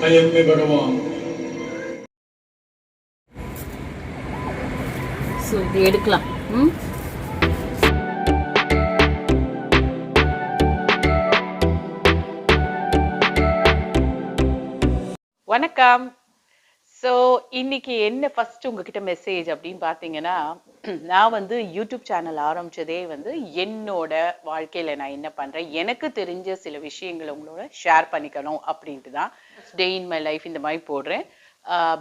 ayammi bhagavan. So இது எடுக்கலாம். வணக்கம். ஸோ இன்னைக்கு என்ன ஃபர்ஸ்ட் உங்ககிட்ட மெசேஜ் அப்படின்னு பார்த்தீங்கன்னா, நான் வந்து யூடியூப் சேனல் ஆரம்பிச்சதே வந்து என்னோட வாழ்க்கையில் நான் என்ன பண்ணுறேன், எனக்கு தெரிஞ்ச சில விஷயங்களை உங்களோட ஷேர் பண்ணிக்கணும் அப்படின்ட்டு தான் டே இன் மை லைஃப் இந்த மாதிரி போடுறேன்.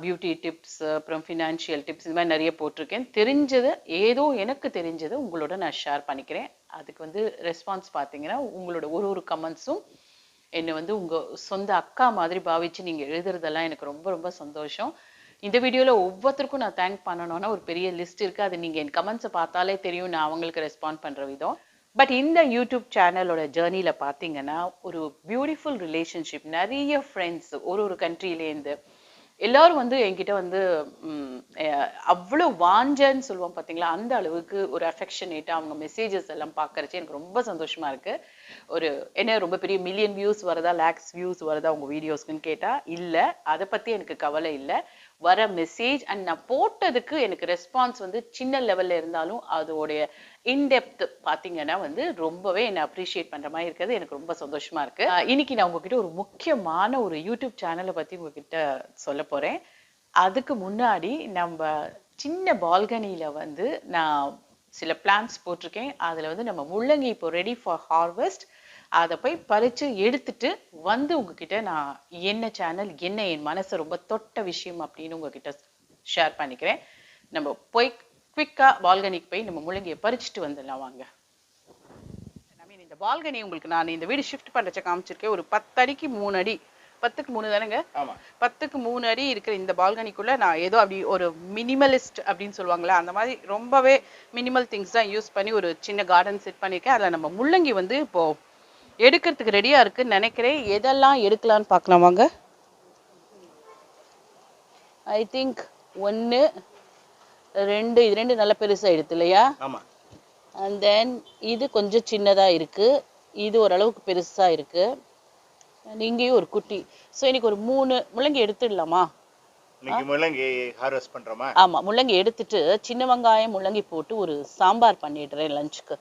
பியூட்டி டிப்ஸ், அப்புறம் ஃபினான்ஷியல் டிப்ஸ், இந்த மாதிரி நிறைய போட்டிருக்கேன். தெரிஞ்சதை ஏதோ எனக்கு தெரிஞ்சதை உங்களோட நான் ஷேர் பண்ணிக்கிறேன். அதுக்கு வந்து ரெஸ்பான்ஸ் பார்த்தீங்கன்னா உங்களோட ஒரு கமெண்ட்ஸும் என்னை வந்து உங்கள் சொந்த அக்கா மாதிரி பாவிச்சு நீங்கள் எழுதுறதெல்லாம் எனக்கு ரொம்ப ரொம்ப சந்தோஷம். இந்த வீடியோவில் ஒவ்வொருத்தருக்கும் நான் தேங்க் பண்ணணும்னா ஒரு பெரிய லிஸ்ட் இருக்குது. அது நீங்கள் என் கமெண்ட்ஸை பார்த்தாலே தெரியும் நான் அவங்களுக்கு ரெஸ்பாண்ட் பண்ணுற விதம். பட் இந்த யூடியூப் சேனலோட ஜேர்னியில் பார்த்தீங்கன்னா ஒரு பியூட்டிஃபுல் ரிலேஷன்ஷிப், நிறைய ஃப்ரெண்ட்ஸ் ஒரு கண்ட்ரிலேருந்து எல்லாரும் வந்து என்கிட்ட வந்து அவ்வளோ வாஞ்சன்னு சொல்லுவோம் பார்த்தீங்களா, அந்த அளவுக்கு ஒரு அஃபெக்ஷனேட்டாக அவங்க மெசேஜஸ் எல்லாம் பார்க்கறச்சு எனக்கு ரொம்ப சந்தோஷமா இருக்கு. ஒரு என்ன ரொம்ப பெரிய மில்லியன் வியூஸ் வருதா, லேக்ஸ் வியூஸ் வருதா உங்க வீடியோஸ்க்குன்னு கேட்டா இல்லை, அதை பத்தி எனக்கு கவலை இல்லை. வர மெசேஜ் அண்ட் நான் போட்டதுக்கு எனக்கு ரெஸ்பான்ஸ் வந்து சின்ன லெவல்ல இருந்தாலும் அதோடைய இன்டெப்த் பார்த்தீங்கன்னா வந்து ரொம்பவே என்னை அப்ரிஷியேட் பண்ற மாதிரி இருக்கிறது எனக்கு ரொம்ப சந்தோஷமா இருக்கு. இன்னைக்கு நான் உங்ககிட்ட ஒரு முக்கியமான ஒரு யூடியூப் சேனலை பத்தி உங்ககிட்ட சொல்ல போறேன். அதுக்கு முன்னாடி நம்ம சின்ன பால்கனியில வந்து நான் சில பிளான்ஸ் போட்டிருக்கேன். அதுல வந்து நம்ம முள்ளங்கி இப்போ ரெடி ஃபார் ஹார்வெஸ்ட், அதை போய் பறிச்சு எடுத்துட்டு வந்து உங்ககிட்ட நான் என்ன சேனல், என்ன என் மனசை ரொம்ப தொட்ட விஷயம் அப்படின்னு உங்ககிட்ட ஷேர் பண்ணிக்கிறேன். நம்ம போய் குவிக்கா பால்கனிக்கு போய் நம்ம முள்ளங்கியை பறிச்சுட்டு வந்துடலாம் வாங்க. இந்த பால்கனி உங்களுக்கு நான் இந்த வீடு ஷிஃப்ட் பண்ணுறச்ச காமிச்சிருக்கேன். ஒரு 10 அடிக்கு 3 அடி, 10க்கு 3 தானேங்க, 10க்கு 3 அடி இருக்கிற இந்த பால்கனிக்குள்ள நான் ஏதோ அப்படி ஒரு மினிமலிஸ்ட் அப்படின்னு சொல்லுவாங்களே அந்த மாதிரி ரொம்பவே மினிமல் திங்ஸ் தான் யூஸ் பண்ணி ஒரு சின்ன கார்டன் செட் பண்ணியிருக்கேன். அதில் நம்ம முள்ளங்கி வந்து இப்போ எடுக்கிறதுக்கு ரெடியா இருக்குன்னு நினைக்கிறேன். எதெல்லாம் எடுக்கலான்னு பார்க்கலாம் வாங்க. ஐ திங்க் 1 2 இது 2 நல்ல பெருசா எடுத்து இல்லையா? அண்ட் தென் இது கொஞ்சம் சின்னதா இருக்கு, இது ஓரளவுக்கு பெருசா இருக்கு, இங்கேயும் ஒரு குட்டி. ஸோ இன்னைக்கு ஒரு 3 முள்ளங்கி எடுத்துடலாமா? முள்ளங்கி ஹார்வெஸ்ட் பண்றோமா? ஆமா, முள்ளங்கி எடுத்துட்டு சின்ன வெங்காயம் முள்ளங்கி போட்டு ஒரு சாம்பார் பண்ணிடுறேன் லஞ்சுக்கு.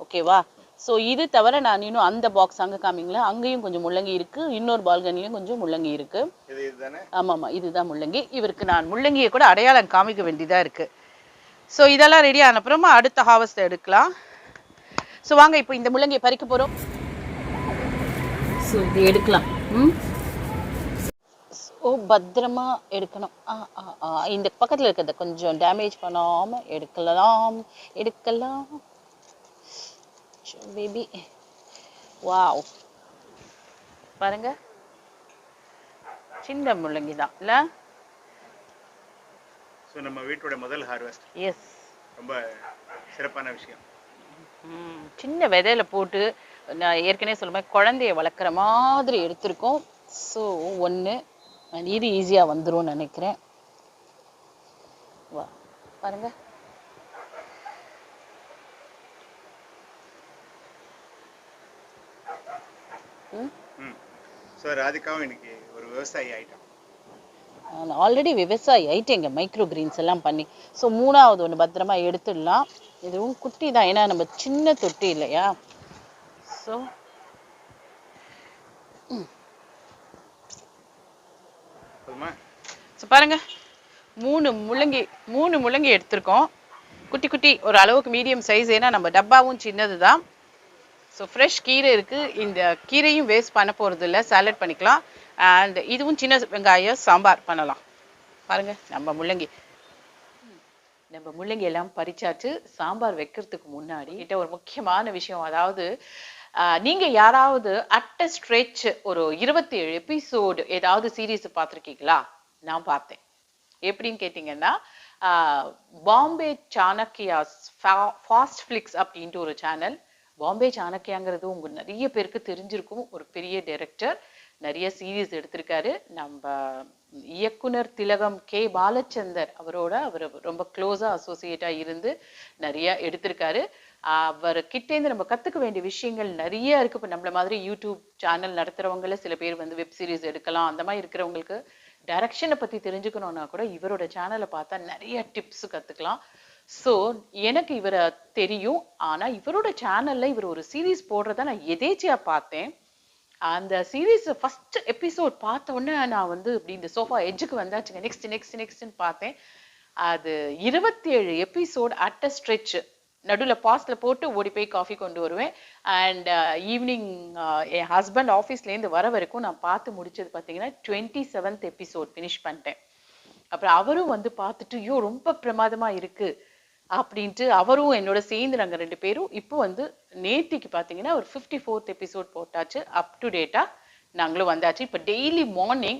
ஓகேவா? ஸோ இது தவிர நான் இன்னும் அந்த பாக்ஸ் அங்கே காமிங்களா, அங்கேயும் கொஞ்சம் முள்ளங்கி இருக்கு, இன்னொரு பால்கனிலையும் கொஞ்சம் முள்ளங்கி இருக்கு. ஆமாம், இதுதான் முள்ளங்கி. இவருக்கு நான் முள்ளங்கியை கூட அடையாளம் காமிக்க வேண்டியதாக இருக்கு. ஸோ இதெல்லாம் ரெடி ஆன அப்புறமா அடுத்த ஹார்வெஸ்ட் எடுக்கலாம். ஸோ வாங்க இப்போ இந்த முள்ளங்கியை பறிக்க போகிறோம். ஸோ இது எடுக்கலாம். ஓ, பத்திரமா எடுக்கணும். இந்த பக்கத்தில் இருக்கிறத கொஞ்சம் டேமேஜ் பண்ணாமல் எடுக்கலாம். பேபி வாவ், பாருங்க, சின்ன முள்ளங்கி தான் இல்ல? சோ நம்ம வீட்டோட முதல் ஹார்வெஸ்ட். எஸ், ரொம்ப சிறப்பான விஷயம். சின்ன விதையில போட்டு நான் ஏற்கனவே சொல்லுவேன் குழந்தைய வளர்க்குற மாதிரி எடுத்திருக்கோம். ஸோ 1 இது ஈஸியா வந்துரும் நினைக்கிறேன். வா பாருங்க, ஸோ ராதிகாவும் இன்னைக்கு ஒரு விவசாயி ஆயிட்டான். நான் ஆல்ரெடி விவசாயி ஆயிட்டேங்க, மைக்ரோ கிரீன்ஸ் எல்லாம் பண்ணி. ஸோ 3வது ஒன்று பத்திரமா எடுத்துடலாம். இதுவும் குட்டி தான், ஏன்னா நம்ம சின்ன தொட்டி இல்லையா. ஸோ பாருங்க, 3 முள்ளங்கி எடுத்திருக்கோம். குட்டி குட்டி ஒரு அளவுக்கு மீடியம் சைஸ், ஏன்னா நம்ம டப்பாவும் சின்னது தான். ஸோ ஃப்ரெஷ் கீரை இருக்குது, இந்த கீரையும் வேஸ்ட் பண்ண போகிறது இல்லை, சாலட் பண்ணிக்கலாம். அண்ட் இதுவும் சின்ன வெங்காயம் சாம்பார் பண்ணலாம். பாருங்கள், நம்ம முள்ளங்கி எல்லாம் பறிச்சாச்சு. சாம்பார் வைக்கிறதுக்கு முன்னாடி கிட்ட ஒரு முக்கியமான விஷயம், அதாவது நீங்கள் யாராவது அட் அ ஸ்ட்ரெச் ஒரு 27 எபிசோடு ஏதாவது சீரீஸ் பார்த்துருக்கீங்களா? நான் பார்த்தேன். எப்படின்னு கேட்டிங்கன்னா, பாம்பே சாணக்கியாஸ் ஃபாஸ்ட் ஃபிளிக்ஸ் அப்படின்ட்டு ஒரு சேனல். பாம்பே சாணக்கியாங்கிறது உங்க நிறைய பேருக்கு தெரிஞ்சிருக்கும். ஒரு பெரிய டைரக்டர், நிறைய சீரீஸ் எடுத்திருக்காரு. நம்ம இயக்குனர் திலகம் கே பாலச்சந்தர் அவர் ரொம்ப க்ளோஸா அசோசியேட்டா இருந்து நிறைய எடுத்திருக்காரு. அவர்கிட்டேருந்து நம்ம கத்துக்க வேண்டிய விஷயங்கள் நிறைய இருக்கு. இப்போ நம்மள மாதிரி யூடியூப் சேனல் நடத்துறவங்கள சில பேர் வந்து வெப் சீரிஸ் எடுக்கலாம், அந்த மாதிரி இருக்கிறவங்களுக்கு டைரக்ஷனை பத்தி தெரிஞ்சுக்கணும்னா கூட இவரோட சேனலை பார்த்தா நிறைய டிப்ஸ் கத்துக்கலாம். ஸோ எனக்கு இவரை தெரியும். ஆனா இவரோட சேனல்ல இவர் ஒரு சீரீஸ் போடுறத நான் எதேச்சியா பார்த்தேன். அந்த சீரீஸ் ஃபர்ஸ்ட் எபிசோட் பார்த்த உடனே நான் வந்து இப்படி இந்த சோஃபா எட்ஜுக்கு வந்தாச்சுங்க. நெக்ஸ்ட் நெக்ஸ்ட் நெக்ஸ்ட்னு பார்த்தேன். அது 27 எபிசோட் அட் அ ஸ்ட்ரெச். நடுவில் பாஸ்ல போட்டு ஓடி போய் காஃபி கொண்டு வருவேன். அண்ட் ஈவினிங் என் ஹஸ்பண்ட் ஆஃபீஸ்லேருந்து வர வரைக்கும் நான் பார்த்து முடிச்சது பார்த்தீங்கன்னா 27th எபிசோட் ஃபினிஷ் பண்ணிட்டேன். அப்புறம் அவரும் வந்து பார்த்துட்டு ஐயோ ரொம்ப பிரமாதமா இருக்கு அப்படின்ட்டு அவரும் என்னோட சேர்ந்து நாங்கள் 2 பேரும் இப்போ வந்து நேத்திக்கு பார்த்தீங்கன்னா ஒரு 54th எபிசோட் போட்டாச்சு. அப் டு டேட்டா நாங்களும் வந்தாச்சு. இப்போ டெய்லி மார்னிங்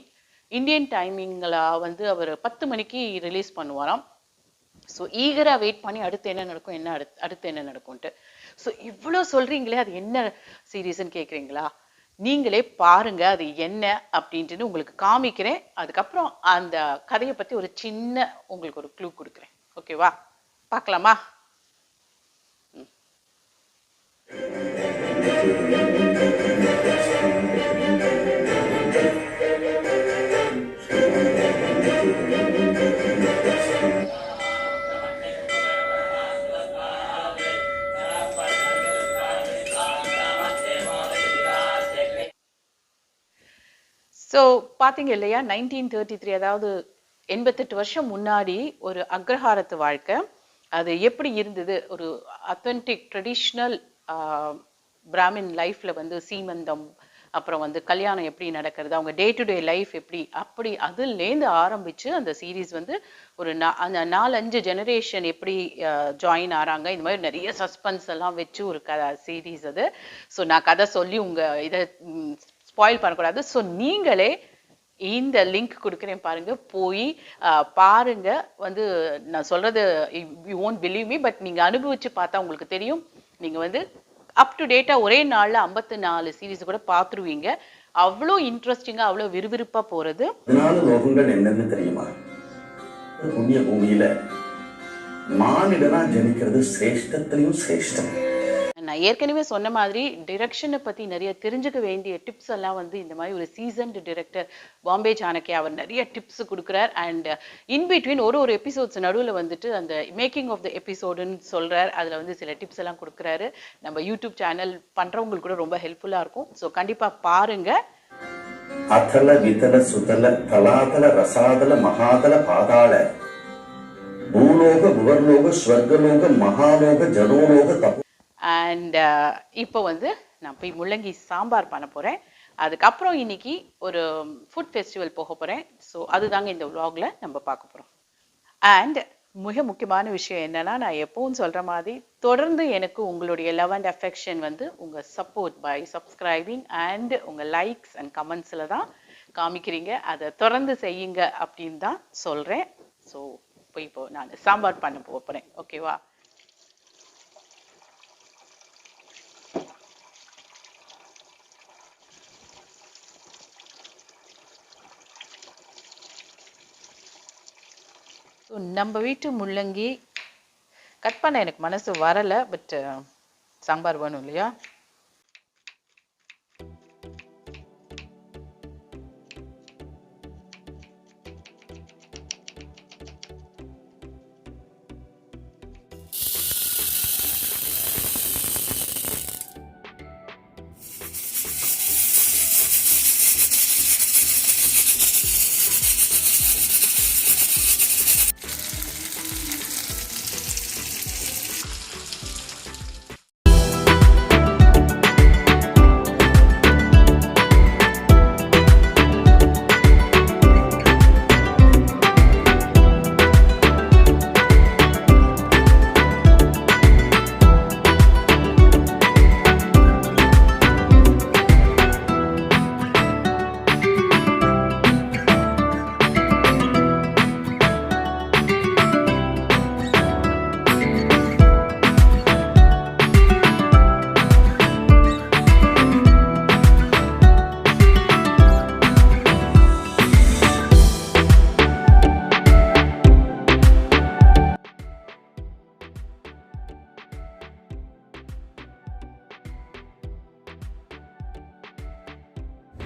இந்தியன் டைமிங்கில் வந்து அவர் 10 மணிக்கு ரிலீஸ் பண்ணுவாராம். ஸோ ஈகராக வெயிட் பண்ணி அடுத்து என்ன நடக்கும், என்ன அடுத்து என்ன நடக்கும்ட்டு. ஸோ இவ்வளோ சொல்றீங்களே, அது என்ன சீரீஸ்ன்னு கேட்குறீங்களா? நீங்களே பாருங்க அது என்ன அப்படின்ட்டு உங்களுக்கு காமிக்கிறேன். அதுக்கப்புறம் அந்த கதையை பற்றி ஒரு சின்ன உங்களுக்கு ஒரு க்ளூ கொடுக்குறேன். ஓகேவா? பார்க்கலாமா? ஸோ பார்த்தீங்க இல்லையா, 1933, அதாவது 88 வருஷம் முன்னாடி ஒரு அக்ரஹாரத்து வாழ்க்கை. அது எப்படி இருந்தது, ஒரு அத்தன்டிக் ட்ரெடிஷ்னல் பிராமின் லைஃப்ல வந்து சீமந்தம், அப்புறம் வந்து கல்யாணம் எப்படி நடக்கிறது, அவங்க டே டு டே லைஃப் எப்படி, அப்படி அதுலேருந்து ஆரம்பிச்சு அந்த சீரீஸ் வந்து ஒரு அந்த 4-5 ஜெனரேஷன் எப்படி ஜாயின் ஆறாங்க, இந்த மாதிரி நிறைய சஸ்பென்ஸ் எல்லாம் வச்சு ஒரு சீரீஸ் அது. ஸோ நான் கதை சொல்லி உங்க இதை ஸ்பாயில் பண்ணக்கூடாது. ஸோ நீங்களே இந்த லிங்க் கொடுக்குறேன் பாருங்க, போய் பாருங்க. வந்து நான் சொல்றது you won't believe me, but நீங்க அனுபவிச்சு பார்த்தா உங்களுக்கு தெரியும். நீங்க வந்து அப் டு டேட்டா ஒரே நாள்ல 54 சீரீஸ் கூட பார்த்துருவீங்க. அவ்வளோ இன்ட்ரெஸ்டிங்கா, அவ்வளோ விறுவிறுப்பா போறது. 4 லோகங்கள் என்னன்னு தெரியுமா? புண்ணிய பூமியில மானிடனா ஜனிக்கிறது சிரேஷ்டத்திலையும் சிரேஷ்டம். நான் ஏற்கனவே சொன்ன மாதிரி டிரெக்ஷனை பத்தி நிறைய தெரிஞ்சுக்க வேண்டிய டிப்ஸ் எல்லாம் வந்து இந்த மாதிரி ஒரு சீசன்டு டிரெக்டர் பாம்பே சாணக்கியா அவர் நிறைய டிப்ஸ் கொடுக்குறார். அண்ட் இன்பிட்வீன் ஒரு எபிசோட்ஸ் நடுவில் வந்துட்டு அந்த மேக்கிங் ஆஃப் த எபிசோடுன்னு சொல்றார். அதுல வந்து சில டிப்ஸ் எல்லாம் கொடுக்குறாரு. நம்ம யூடியூப் சேனல் பண்றவங்களுக்கு கூட ரொம்ப ஹெல்ப்ஃபுல்லா இருக்கும். ஸோ கண்டிப்பா பாருங்க. அதல விதல சுதல தலாதல ரசாதல மகாதல பாதாள பூலோக புவர்லோக ஸ்வர்கலோக மகாலோக ஜனோலோக தபோ. அண்ட் இப்போ வந்து நான் போய் முள்ளங்கி சாம்பார் பண்ண போகிறேன். அதுக்கப்புறம் இன்னைக்கு ஒரு ஃபுட் ஃபெஸ்டிவல் போக போகிறேன். ஸோ அதுதாங்க இந்த vlogல நம்ம பார்க்க போகிறோம். அண்ட் மிக முக்கியமான விஷயம் என்னன்னா, நான் எப்பவும் சொல்கிற மாதிரி தொடர்ந்து எனக்கு உங்களுடைய லவ் அண்ட் அஃபெக்ஷன் வந்து உங்கள் சப்போர்ட் பை சப்ஸ்கிரைபிங் அண்ட் உங்கள் லைக்ஸ் அண்ட் கமெண்ட்ஸில் தான் காமிக்கிறீங்க. அதை தொடர்ந்து செய்யுங்க அப்படின்னு தான் சொல்கிறேன். ஸோ இப்போ நான் சாம்பார் பண்ண போகிறேன். ஓகேவா? ஸோ நம்ம வீட்டு முள்ளங்கி கட் பண்ண எனக்கு மனசு வரலை, பட் சாம்பார் வேணும் இல்லையா?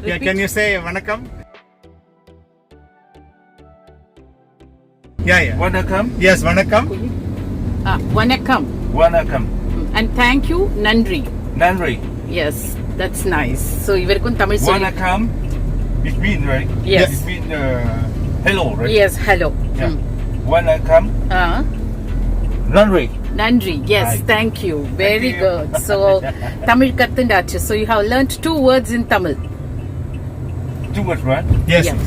Yeah, can you say vanakkam? Yeah. Vanakkam. Yes, vanakkam. Vanakkam. Vanakkam. And thank you, Nandri. Nandri. Yes, that's nice. So இவருக்கும் தமிழ் சொல்லி Vanakkam. It means, right? Yes. It means hello, right? Yes, hello. Yeah. Vanakkam. Nandri. Nandri. Yes, Hi. thank you. Very Thank you. good. So Tamil கத்துண்டாச்சு. So you have learned 2 words in Tamil. Too much, right? Yes. Yeah.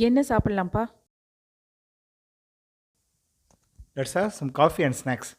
என்ன சாப்பிடலாம்ப்பா? Let's have some coffee and snacks.